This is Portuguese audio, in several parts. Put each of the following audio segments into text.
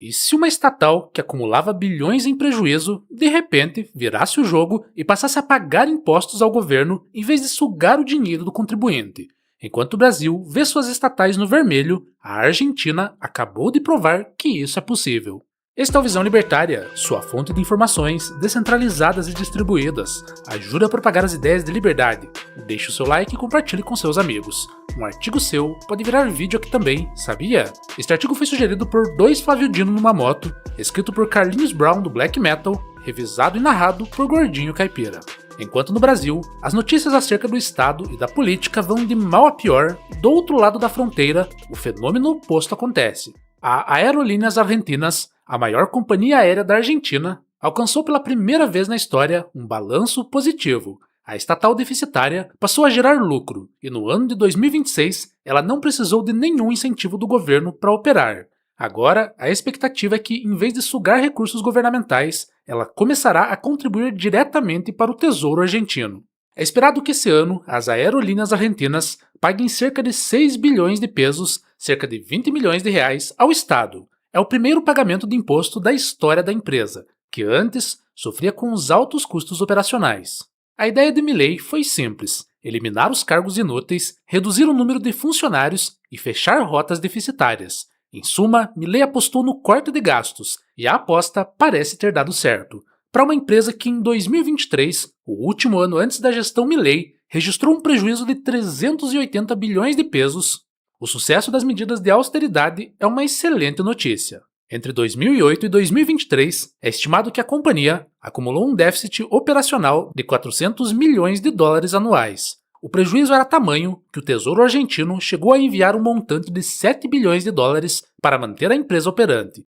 E se uma estatal que acumulava bilhões em prejuízo, de repente, virasse o jogo e passasse a pagar impostos ao governo em vez de sugar o dinheiro do contribuinte? Enquanto o Brasil vê suas estatais no vermelho, a Argentina acabou de provar que isso é possível. Este é o Visão Libertária, sua fonte de informações descentralizadas e distribuídas. Ajude a propagar as ideias de liberdade. Deixe o seu like e compartilhe com seus amigos. Um artigo seu pode virar vídeo aqui também, sabia? Este artigo foi sugerido por 2 Flávio Dino numa moto, escrito por Carlinhos Brown do Black Metal, revisado e narrado por Gordinho Caipira. Enquanto no Brasil, as notícias acerca do Estado e da política vão de mal a pior, do outro lado da fronteira, o fenômeno oposto acontece. A Aerolíneas Argentinas, a maior companhia aérea da Argentina, alcançou pela primeira vez na história um balanço positivo. A estatal deficitária passou a gerar lucro e no ano de 2026 ela não precisou de nenhum incentivo do governo para operar. Agora, a expectativa é que, em vez de sugar recursos governamentais, ela começará a contribuir diretamente para o Tesouro Argentino. É esperado que esse ano as aerolíneas argentinas paguem cerca de 6 bilhões de pesos, cerca de 20 milhões de reais, ao Estado. É o primeiro pagamento de imposto da história da empresa, que antes sofria com os altos custos operacionais. A ideia de Milei foi simples: eliminar os cargos inúteis, reduzir o número de funcionários e fechar rotas deficitárias. Em suma, Milei apostou no corte de gastos, e a aposta parece ter dado certo. Para uma empresa que em 2023, o último ano antes da gestão Milei, registrou um prejuízo de 380 bilhões de pesos, o sucesso das medidas de austeridade é uma excelente notícia. Entre 2008 e 2023, é estimado que a companhia acumulou um déficit operacional de 400 milhões de dólares anuais. O prejuízo era tamanho que o Tesouro Argentino chegou a enviar um montante de 7 bilhões de dólares para manter a empresa operante.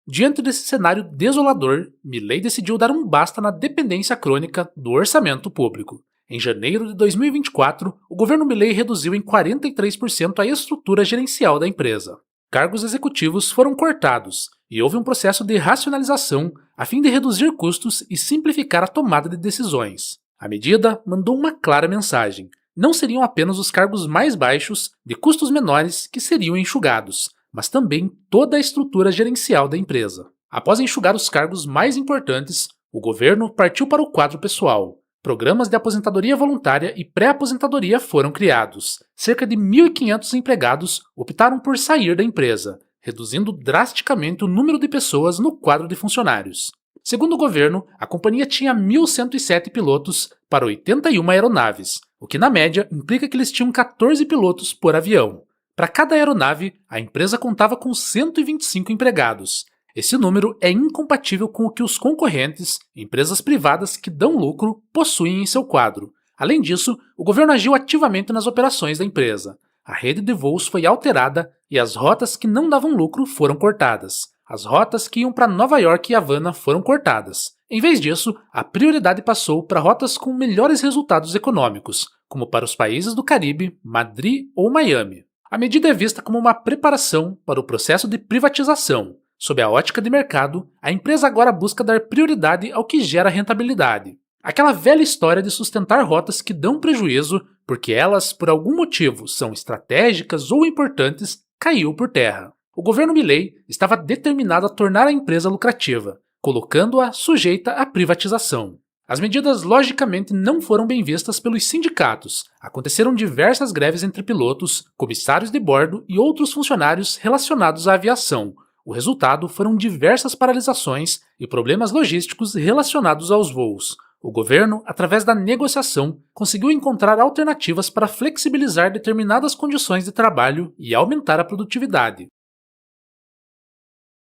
Diante desse cenário desolador, Milei decidiu dar um basta na dependência crônica do orçamento público. Em janeiro de 2024, o governo Milei reduziu em 43% a estrutura gerencial da empresa. Cargos executivos foram cortados e houve um processo de racionalização a fim de reduzir custos e simplificar a tomada de decisões. A medida mandou uma clara mensagem: não seriam apenas os cargos mais baixos, de custos menores, que seriam enxugados, mas também toda a estrutura gerencial da empresa. Após enxugar os cargos mais importantes, o governo partiu para o quadro pessoal. Programas de aposentadoria voluntária e pré-aposentadoria foram criados. Cerca de 1.500 empregados optaram por sair da empresa, reduzindo drasticamente o número de pessoas no quadro de funcionários. Segundo o governo, a companhia tinha 1.107 pilotos para 81 aeronaves, o que na média implica que eles tinham 14 pilotos por avião. Para cada aeronave, a empresa contava com 125 empregados. Esse número é incompatível com o que os concorrentes, empresas privadas que dão lucro, possuem em seu quadro. Além disso, o governo agiu ativamente nas operações da empresa. A rede de voos foi alterada e as rotas que não davam lucro foram cortadas. As rotas que iam para Nova York e Havana foram cortadas. Em vez disso, a prioridade passou para rotas com melhores resultados econômicos, como para os países do Caribe, Madrid ou Miami. A medida é vista como uma preparação para o processo de privatização. Sob a ótica de mercado, a empresa agora busca dar prioridade ao que gera rentabilidade. Aquela velha história de sustentar rotas que dão prejuízo porque elas, por algum motivo, são estratégicas ou importantes, caiu por terra. O governo Milei estava determinado a tornar a empresa lucrativa, colocando-a sujeita à privatização. As medidas logicamente não foram bem vistas pelos sindicatos. Aconteceram diversas greves entre pilotos, comissários de bordo e outros funcionários relacionados à aviação. O resultado foram diversas paralisações e problemas logísticos relacionados aos voos. O governo, através da negociação, conseguiu encontrar alternativas para flexibilizar determinadas condições de trabalho e aumentar a produtividade.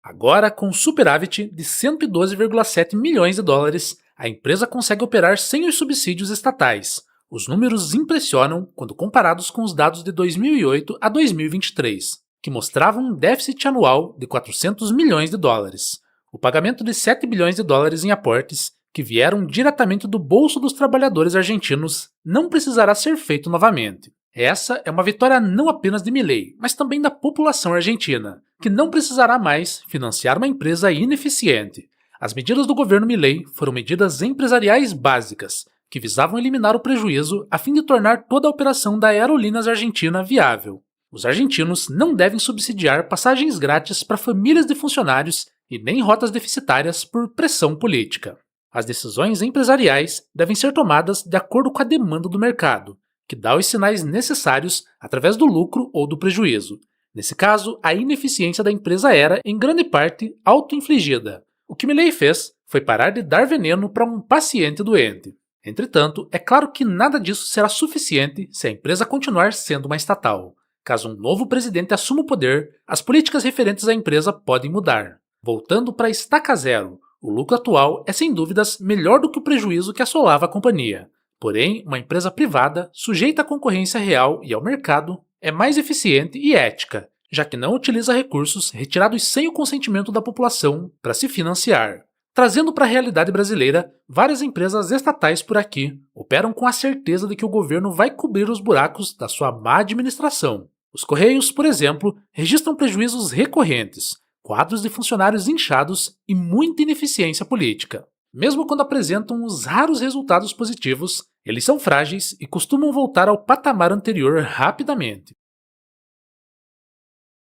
Agora, com um superávit de 112,7 milhões de dólares, a empresa consegue operar sem os subsídios estatais. Os números impressionam quando comparados com os dados de 2008 a 2023. Que mostravam um déficit anual de 400 milhões de dólares. O pagamento de 7 bilhões de dólares em aportes, que vieram diretamente do bolso dos trabalhadores argentinos, não precisará ser feito novamente. Essa é uma vitória não apenas de Milei, mas também da população argentina, que não precisará mais financiar uma empresa ineficiente. As medidas do governo Milei foram medidas empresariais básicas, que visavam eliminar o prejuízo a fim de tornar toda a operação da Aerolíneas Argentina viável. Os argentinos não devem subsidiar passagens grátis para famílias de funcionários e nem rotas deficitárias por pressão política. As decisões empresariais devem ser tomadas de acordo com a demanda do mercado, que dá os sinais necessários através do lucro ou do prejuízo. Nesse caso, a ineficiência da empresa era, em grande parte, auto-infligida. O que Milei fez foi parar de dar veneno para um paciente doente. Entretanto, é claro que nada disso será suficiente se a empresa continuar sendo uma estatal. Caso um novo presidente assuma o poder, as políticas referentes à empresa podem mudar. Voltando para a estaca zero, o lucro atual é sem dúvidas melhor do que o prejuízo que assolava a companhia. Porém, uma empresa privada, sujeita à concorrência real e ao mercado, é mais eficiente e ética, já que não utiliza recursos retirados sem o consentimento da população para se financiar. Trazendo para a realidade brasileira, várias empresas estatais por aqui operam com a certeza de que o governo vai cobrir os buracos da sua má administração. Os Correios, por exemplo, registram prejuízos recorrentes, quadros de funcionários inchados e muita ineficiência política. Mesmo quando apresentam os raros resultados positivos, eles são frágeis e costumam voltar ao patamar anterior rapidamente.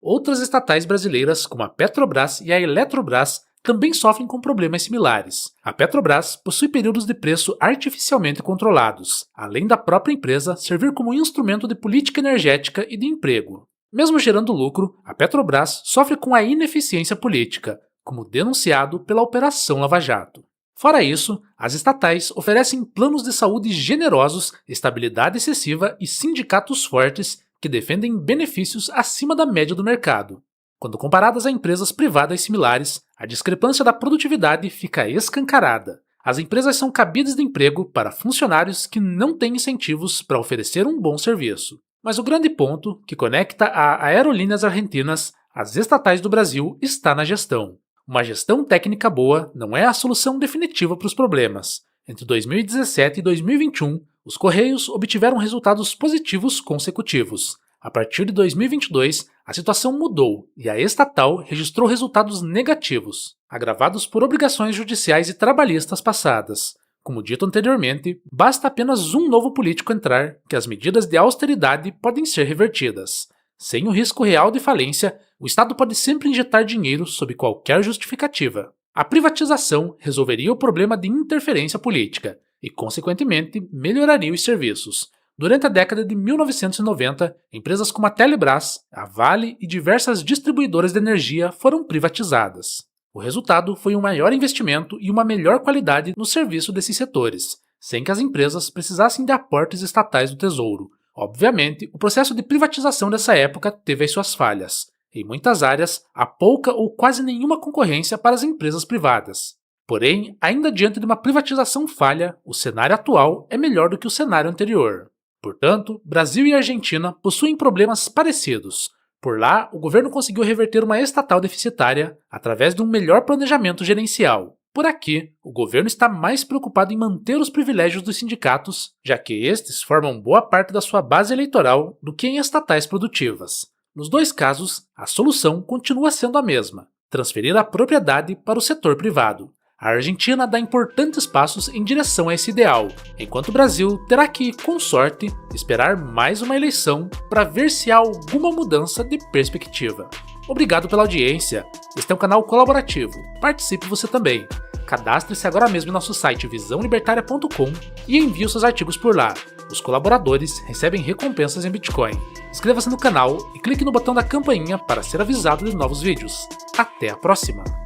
Outras estatais brasileiras, como a Petrobras e a Eletrobras, também sofrem com problemas similares. A Petrobras possui períodos de preço artificialmente controlados, além da própria empresa servir como instrumento de política energética e de emprego. Mesmo gerando lucro, a Petrobras sofre com a ineficiência política, como denunciado pela Operação Lava Jato. Fora isso, as estatais oferecem planos de saúde generosos, estabilidade excessiva e sindicatos fortes que defendem benefícios acima da média do mercado. Quando comparadas a empresas privadas similares, a discrepância da produtividade fica escancarada. As empresas são cabides de emprego para funcionários que não têm incentivos para oferecer um bom serviço. Mas o grande ponto que conecta a Aerolíneas Argentinas às estatais do Brasil está na gestão. Uma gestão técnica boa não é a solução definitiva para os problemas. Entre 2017 e 2021, os Correios obtiveram resultados positivos consecutivos. A partir de 2022, a situação mudou e a estatal registrou resultados negativos, agravados por obrigações judiciais e trabalhistas passadas. Como dito anteriormente, basta apenas um novo político entrar que as medidas de austeridade podem ser revertidas. Sem o risco real de falência, o Estado pode sempre injetar dinheiro sob qualquer justificativa. A privatização resolveria o problema de interferência política e, consequentemente, melhoraria os serviços. Durante a década de 1990, empresas como a Telebrás, a Vale e diversas distribuidoras de energia foram privatizadas. O resultado foi um maior investimento e uma melhor qualidade no serviço desses setores, sem que as empresas precisassem de aportes estatais do Tesouro. Obviamente, o processo de privatização dessa época teve as suas falhas. Em muitas áreas, há pouca ou quase nenhuma concorrência para as empresas privadas. Porém, ainda diante de uma privatização falha, o cenário atual é melhor do que o cenário anterior. Portanto, Brasil e Argentina possuem problemas parecidos. Por lá, o governo conseguiu reverter uma estatal deficitária através de um melhor planejamento gerencial. Por aqui, o governo está mais preocupado em manter os privilégios dos sindicatos, já que estes formam boa parte da sua base eleitoral, do que em estatais produtivas. Nos dois casos, a solução continua sendo a mesma: transferir a propriedade para o setor privado. A Argentina dá importantes passos em direção a esse ideal, enquanto o Brasil terá que, com sorte, esperar mais uma eleição para ver se há alguma mudança de perspectiva. Obrigado pela audiência. Este é um canal colaborativo. Participe você também. Cadastre-se agora mesmo em nosso site visãolibertaria.com e envie os seus artigos por lá. Os colaboradores recebem recompensas em Bitcoin. Inscreva-se no canal e clique no botão da campainha para ser avisado de novos vídeos. Até a próxima!